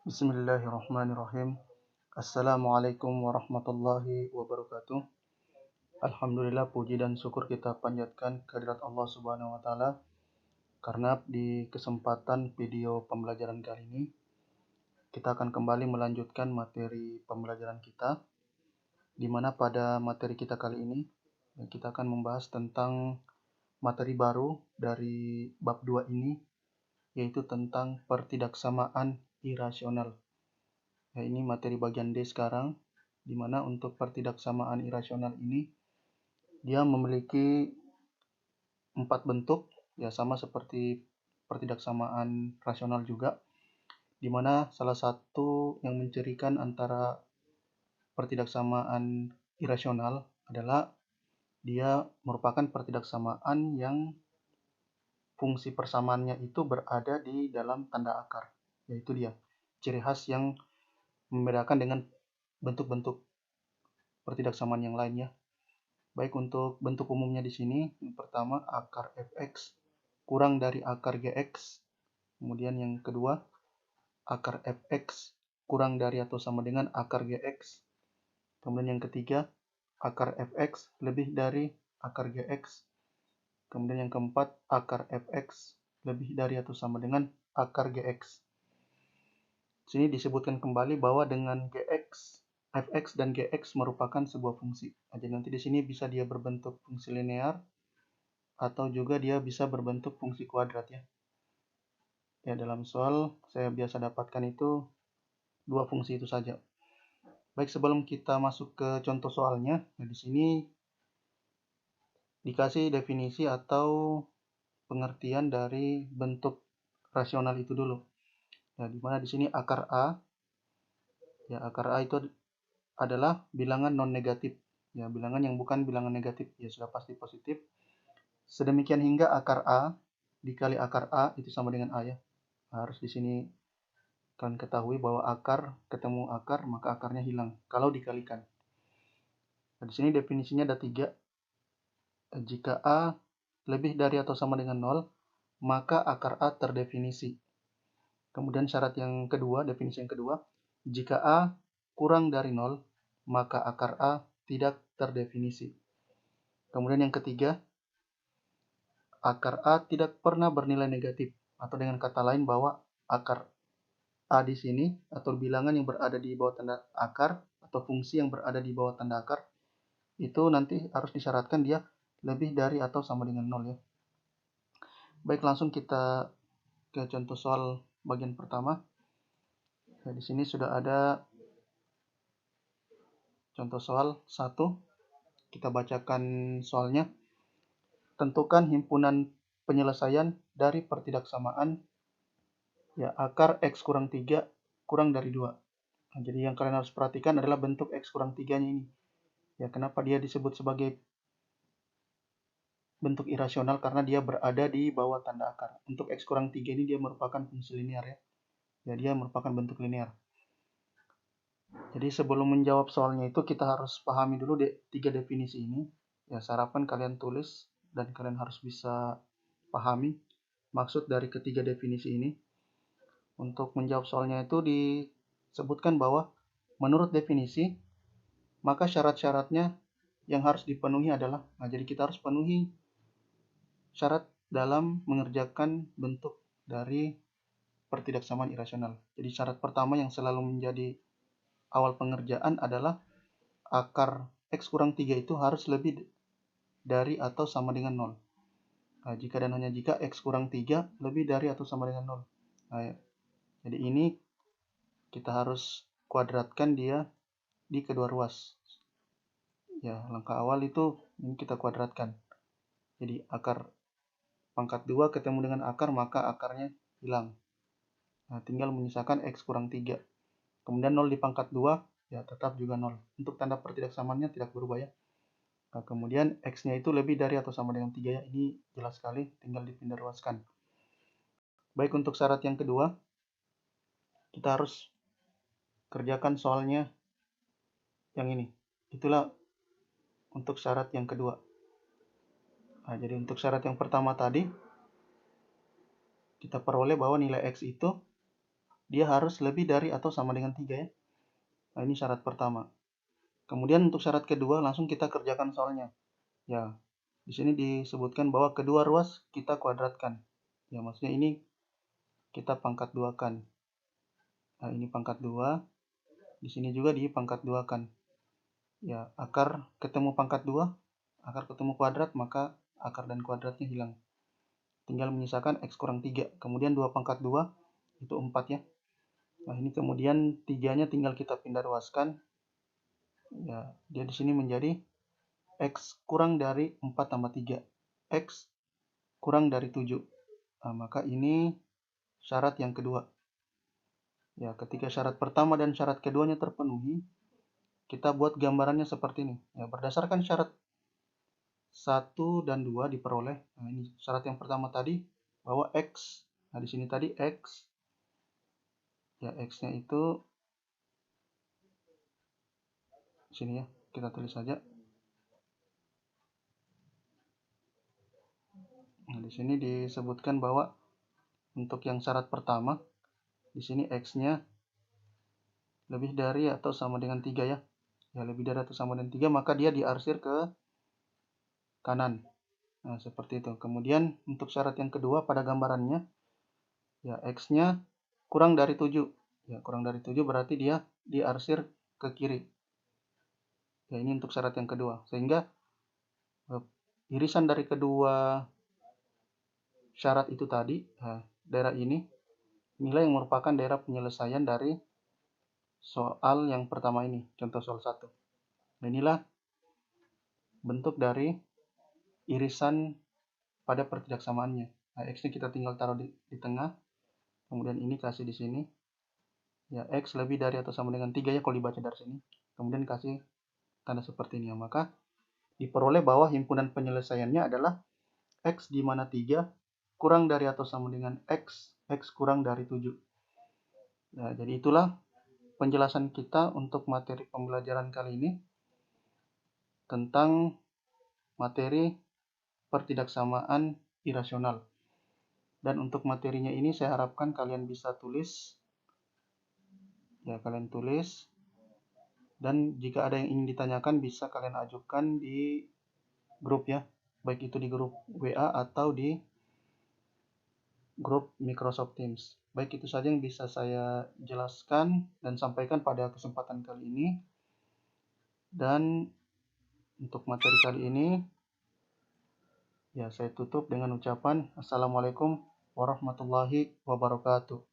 Bismillahirrahmanirrahim. Assalamualaikum warahmatullahi wabarakatuh. Alhamdulillah, puji dan syukur kita panjatkan kehadirat Allah Subhanahu wa taala karena di kesempatan video pembelajaran kali ini kita akan kembali melanjutkan materi pembelajaran kita, di mana pada materi kita kali ini kita akan membahas tentang materi baru dari bab 2 ini, yaitu tentang pertidaksamaan irasional. Ya, ini materi bagian D sekarang, di mana untuk pertidaksamaan irasional ini dia memiliki 4 bentuk, ya sama seperti pertidaksamaan rasional juga, di mana salah satu yang mencirikan antara pertidaksamaan irasional adalah dia merupakan pertidaksamaan yang fungsi persamaannya itu berada di dalam tanda akar. Yaitu dia ciri khas yang membedakan dengan bentuk-bentuk pertidaksamaan yang lainnya. Baik, untuk bentuk umumnya di sini, yang pertama akar fx kurang dari akar gx. Kemudian yang kedua, akar fx kurang dari atau sama dengan akar gx. Kemudian yang ketiga, akar fx lebih dari akar gx. Kemudian yang keempat, akar fx lebih dari atau sama dengan akar gx. Sini disebutkan kembali bahwa dengan gx, fx dan gx merupakan sebuah fungsi. Jadi nanti di sini bisa dia berbentuk fungsi linear atau juga dia bisa berbentuk fungsi kuadrat ya. Ya, dalam soal saya biasa dapatkan itu dua fungsi itu saja. Baik, sebelum kita masuk ke contoh soalnya, nah di sini dikasih definisi atau pengertian dari bentuk rasional itu dulu. Ya, di mana di sini akar A, ya akar A itu adalah bilangan non negatif. Ya, bilangan yang bukan bilangan negatif, ya sudah pasti positif. Sedemikian hingga akar A dikali akar A itu sama dengan A ya. Harus di sini kalian ketahui bahwa akar ketemu akar, maka akarnya hilang kalau dikalikan. Nah, di sini definisinya ada 3. Jika A lebih dari atau sama dengan 0, maka akar A terdefinisi. Kemudian syarat yang kedua, definisi yang kedua, jika A kurang dari 0, maka akar A tidak terdefinisi. Kemudian yang ketiga, akar A tidak pernah bernilai negatif, atau dengan kata lain bahwa akar A di sini atau bilangan yang berada di bawah tanda akar atau fungsi yang berada di bawah tanda akar itu nanti harus disyaratkan dia lebih dari atau sama dengan 0 ya. Baik, langsung kita ke contoh soal bagian pertama. Nah, di sini sudah ada contoh soal 1. Kita bacakan soalnya. Tentukan himpunan penyelesaian dari pertidaksamaan ya akar x kurang 3 kurang dari 2. Nah, jadi yang kalian harus perhatikan adalah bentuk x kurang 3-nya ini. Ya, kenapa dia disebut sebagai bentuk irasional? Karena dia berada di bawah tanda akar. Untuk x kurang 3 ini dia merupakan fungsi linear ya. Ya, dia merupakan bentuk linear. Jadi sebelum menjawab soalnya itu kita harus pahami dulu 3 definisi ini. Ya, sarapan kalian tulis dan kalian harus bisa pahami maksud dari ketiga definisi ini. Untuk menjawab soalnya itu disebutkan bahwa menurut definisi, maka syarat-syaratnya yang harus dipenuhi adalah, nah jadi kita harus penuhi syarat dalam mengerjakan bentuk dari pertidaksamaan irasional. Jadi syarat pertama yang selalu menjadi awal pengerjaan adalah akar x kurang 3 itu harus lebih dari atau sama dengan 0. Nah, jika dan hanya jika x kurang 3 lebih dari atau sama dengan 0. Nah, jadi ini kita harus kuadratkan dia di kedua ruas. Ya, langkah awal itu ini kita kuadratkan. Jadi akar pangkat 2 ketemu dengan akar, maka akarnya hilang. Nah, tinggal menyisakan x kurang 3. Kemudian 0 di pangkat 2, ya tetap juga 0. Untuk tanda pertidaksamaannya tidak berubah ya. Nah, kemudian x-nya itu lebih dari atau sama dengan 3 ya. Ini jelas sekali, tinggal dipindah ruaskan. Baik, untuk syarat yang kedua, kita harus kerjakan soalnya yang ini. Itulah untuk syarat yang kedua. Nah, jadi untuk syarat yang pertama tadi, kita peroleh bahwa nilai X itu dia harus lebih dari atau sama dengan 3 ya. Nah, ini syarat pertama. Kemudian untuk syarat kedua langsung kita kerjakan soalnya. Ya, di sini disebutkan bahwa kedua ruas kita kuadratkan. Ya, maksudnya ini kita pangkat 2-kan. Nah, ini pangkat 2. Di sini juga dipangkat 2-kan. Ya, akar ketemu pangkat 2, akar ketemu kuadrat, maka akar dan kuadratnya hilang. Tinggal menyisakan X kurang 3. Kemudian 2 pangkat 2 itu 4 ya. Nah, ini kemudian 3-nya tinggal kita pindah ruaskan. Ya, dia di sini menjadi X kurang dari 4 tambah 3. X kurang dari 7. Nah, maka ini syarat yang kedua. Ya, ketika syarat pertama dan syarat keduanya terpenuhi, kita buat gambarannya seperti ini. Ya, berdasarkan syarat 1 dan 2 diperoleh. Nah, ini syarat yang pertama tadi bahwa X. Nah, di sini tadi X. Ya, X-nya itu sini ya, kita tulis saja. Nah, di sini disebutkan bahwa untuk yang syarat pertama, di sini X-nya lebih dari atau sama dengan 3 ya. Ya, lebih dari atau sama dengan 3, maka dia diarsir ke kanan. Nah, seperti itu. Kemudian untuk syarat yang kedua pada gambarannya, ya X-nya kurang dari 7. Ya, kurang dari 7 berarti dia diarsir ke kiri. Ya, ini untuk syarat yang kedua. Sehingga irisan dari kedua syarat itu tadi, daerah ini, inilah yang merupakan daerah penyelesaian dari soal yang pertama ini, contoh soal 1. Nah, inilah bentuk dari irisan pada pertidaksamaannya. Nah, X-nya kita tinggal taruh di tengah, kemudian ini kasih di sini. Ya, X lebih dari atau sama dengan 3 ya kalau dibaca dari sini. Kemudian kasih tanda seperti ini ya. Maka diperoleh bahwa himpunan penyelesaiannya adalah X di mana 3 kurang dari atau sama dengan X kurang dari 7. Nah, jadi itulah penjelasan kita untuk materi pembelajaran kali ini tentang materi pertidaksamaan irasional. Dan untuk materinya ini saya harapkan kalian bisa tulis. Ya, kalian tulis. Dan jika ada yang ingin ditanyakan bisa kalian ajukan di grup ya. Baik itu di grup WA atau di grup Microsoft Teams. Baik, itu saja yang bisa saya jelaskan dan sampaikan pada kesempatan kali ini. Dan untuk materi kali ini, ya saya tutup dengan ucapan Assalamualaikum warahmatullahi wabarakatuh.